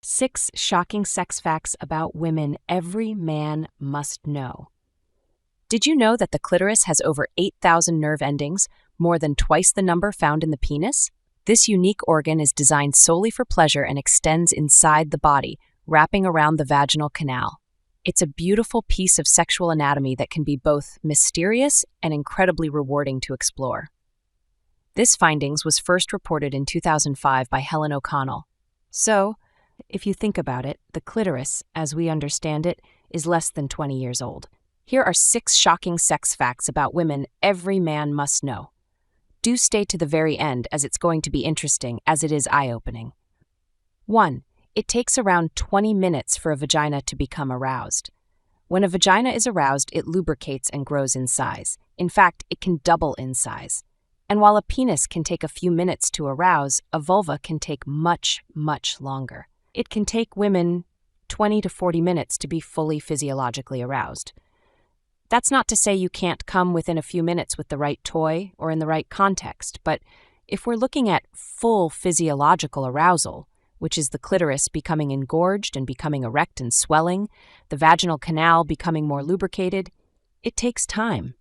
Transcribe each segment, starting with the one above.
6 shocking sex facts about women every man must know. Did you know that the clitoris has over 8,000 nerve endings, more than twice the number found in the penis? This unique organ is designed solely for pleasure and extends inside the body, wrapping around the vaginal canal. It's a beautiful piece of sexual anatomy that can be both mysterious and incredibly rewarding to explore. This findings was first reported in 2005 by Helen O'Connell. So, if you think about it, the clitoris, as we understand it, is less than 20 years old. Here are 6 shocking sex facts about women every man must know. Do stay to the very end, as it's going to be interesting, as it is eye-opening. 1. It takes around 20 minutes for a vagina to become aroused. When a vagina is aroused, it lubricates and grows in size. In fact, it can double in size. And while a penis can take a few minutes to arouse, a vulva can take much, much longer. It can take women 20 to 40 minutes to be fully physiologically aroused. That's not to say you can't come within a few minutes with the right toy or in the right context, but if we're looking at full physiological arousal, which is the clitoris becoming engorged and becoming erect and swelling, the vaginal canal becoming more lubricated, it takes time.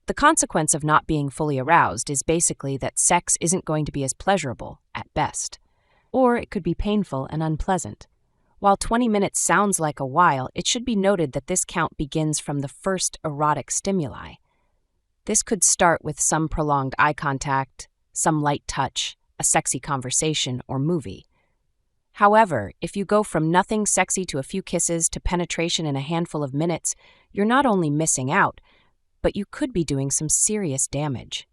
The consequence of not being fully aroused is basically that sex isn't going to be as pleasurable, at best, or it could be painful and unpleasant. While 20 minutes sounds like a while, it should be noted that this count begins from the first erotic stimuli. This could start with some prolonged eye contact, some light touch, a sexy conversation, or movie. However, if you go from nothing sexy to a few kisses to penetration in a handful of minutes, you're not only missing out, but you could be doing some serious damage.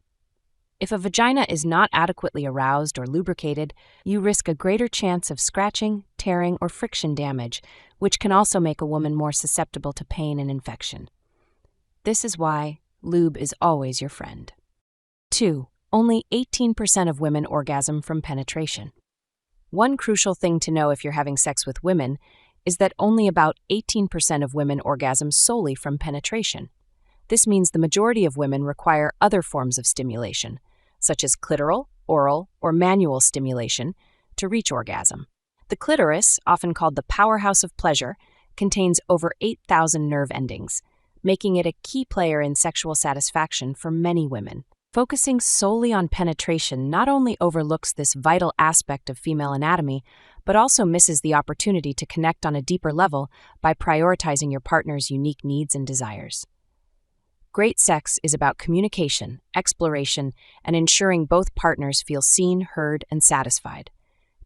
If a vagina is not adequately aroused or lubricated, you risk a greater chance of scratching, tearing, or friction damage, which can also make a woman more susceptible to pain and infection. This is why lube is always your friend. 2. Only 18% of women orgasm from penetration. One crucial thing to know if you're having sex with women is that only about 18% of women orgasm solely from penetration. This means the majority of women require other forms of stimulation, such as clitoral, oral, or manual stimulation, to reach orgasm. The clitoris, often called the powerhouse of pleasure, contains over 8,000 nerve endings, making it a key player in sexual satisfaction for many women. Focusing solely on penetration not only overlooks this vital aspect of female anatomy, but also misses the opportunity to connect on a deeper level by prioritizing your partner's unique needs and desires. Great sex is about communication, exploration, and ensuring both partners feel seen, heard, and satisfied.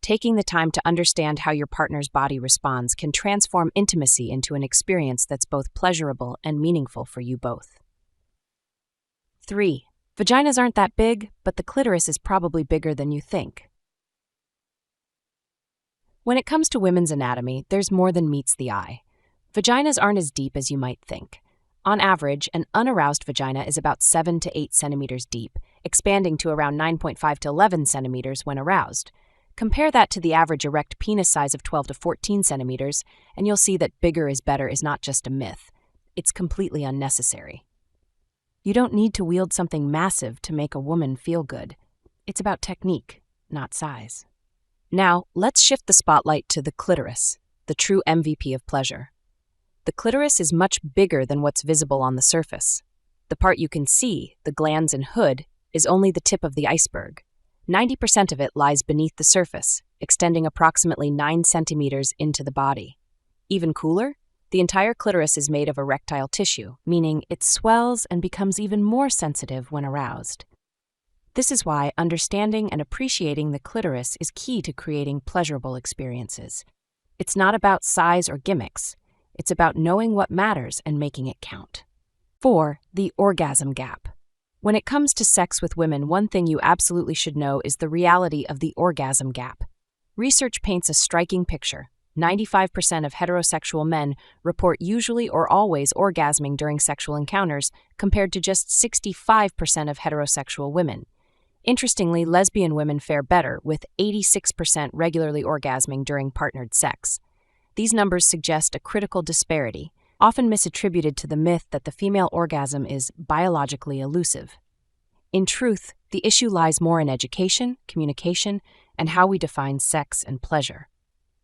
Taking the time to understand how your partner's body responds can transform intimacy into an experience that's both pleasurable and meaningful for you both. 3. Vaginas aren't that big, but the clitoris is probably bigger than you think. When it comes to women's anatomy, there's more than meets the eye. Vaginas aren't as deep as you might think. On average, an unaroused vagina is about 7 to 8 centimeters deep, expanding to around 9.5 to 11 centimeters when aroused. Compare that to the average erect penis size of 12 to 14 centimeters, and you'll see that bigger is better is not just a myth. It's completely unnecessary. You don't need to wield something massive to make a woman feel good. It's about technique, not size. Now, let's shift the spotlight to the clitoris, the true MVP of pleasure. The clitoris is much bigger than what's visible on the surface. The part you can see, the glands and hood, is only the tip of the iceberg. 90% of it lies beneath the surface, extending approximately 9 centimeters into the body. Even cooler, the entire clitoris is made of erectile tissue, meaning it swells and becomes even more sensitive when aroused. This is why understanding and appreciating the clitoris is key to creating pleasurable experiences. It's not about size or gimmicks. It's about knowing what matters and making it count. 4. The orgasm gap. When it comes to sex with women, one thing you absolutely should know is the reality of the orgasm gap. Research paints a striking picture. 95% of heterosexual men report usually or always orgasming during sexual encounters, compared to just 65% of heterosexual women. Interestingly, lesbian women fare better, with 86% regularly orgasming during partnered sex. These numbers suggest a critical disparity, often misattributed to the myth that the female orgasm is biologically elusive. In truth, the issue lies more in education, communication, and how we define sex and pleasure.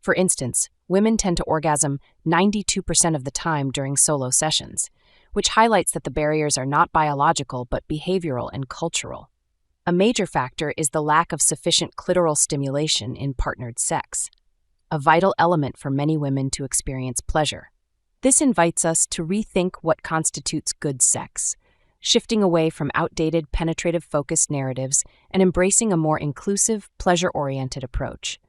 For instance, women tend to orgasm 92% of the time during solo sessions, which highlights that the barriers are not biological but behavioral and cultural. A major factor is the lack of sufficient clitoral stimulation in partnered sex, a vital element for many women to experience pleasure. This invites us to rethink what constitutes good sex, shifting away from outdated penetrative-focused narratives and embracing a more inclusive, pleasure-oriented approach.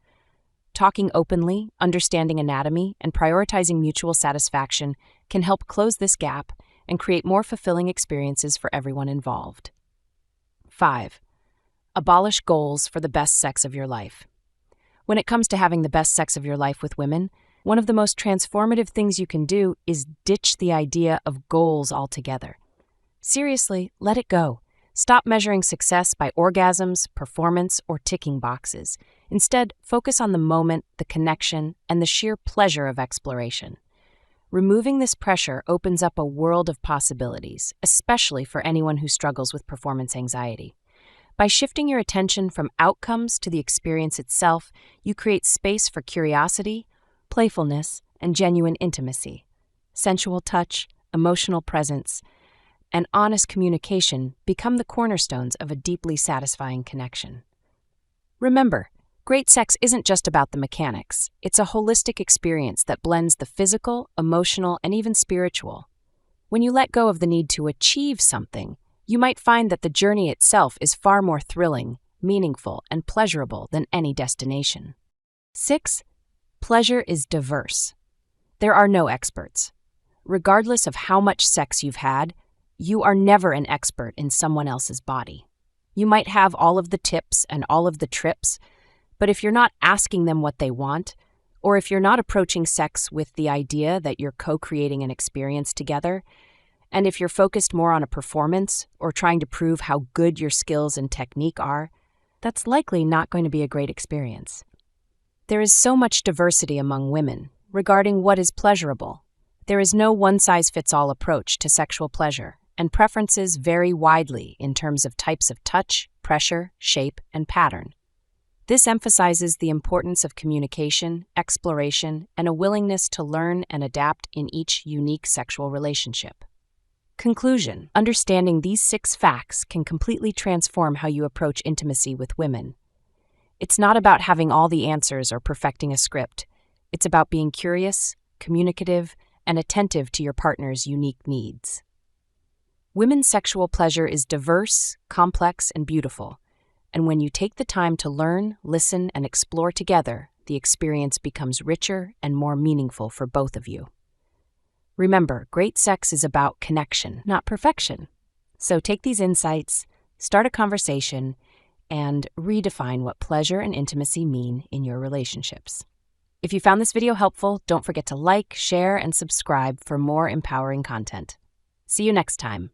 Talking openly, understanding anatomy, and prioritizing mutual satisfaction can help close this gap and create more fulfilling experiences for everyone involved. 5. Abolish goals for the best sex of your life. When it comes to having the best sex of your life with women, one of the most transformative things you can do is ditch the idea of goals altogether. Seriously, let it go. Stop measuring success by orgasms, performance, or ticking boxes. Instead, focus on the moment, the connection, and the sheer pleasure of exploration. Removing this pressure opens up a world of possibilities, especially for anyone who struggles with performance anxiety. By shifting your attention from outcomes to the experience itself, you create space for curiosity, playfulness, and genuine intimacy. Sensual touch, emotional presence, and honest communication become the cornerstones of a deeply satisfying connection. Remember, great sex isn't just about the mechanics. It's a holistic experience that blends the physical, emotional, and even spiritual. When you let go of the need to achieve something, you might find that the journey itself is far more thrilling, meaningful, and pleasurable than any destination. 6. Pleasure is diverse. There are no experts. Regardless of how much sex you've had, you are never an expert in someone else's body. You might have all of the tips and all of the trips, but if you're not asking them what they want, or if you're not approaching sex with the idea that you're co-creating an experience together, and if you're focused more on a performance or trying to prove how good your skills and technique are, that's likely not going to be a great experience. There is so much diversity among women regarding what is pleasurable. There is no one-size-fits-all approach to sexual pleasure, and preferences vary widely in terms of types of touch, pressure, shape, and pattern. This emphasizes the importance of communication, exploration, and a willingness to learn and adapt in each unique sexual relationship. Conclusion: understanding these 6 facts can completely transform how you approach intimacy with women. It's not about having all the answers or perfecting a script. It's about being curious, communicative, and attentive to your partner's unique needs. Women's sexual pleasure is diverse, complex, and beautiful, and when you take the time to learn, listen, and explore together, the experience becomes richer and more meaningful for both of you. Remember, great sex is about connection, not perfection. So take these insights, start a conversation, and redefine what pleasure and intimacy mean in your relationships. If you found this video helpful, don't forget to like, share, and subscribe for more empowering content. See you next time.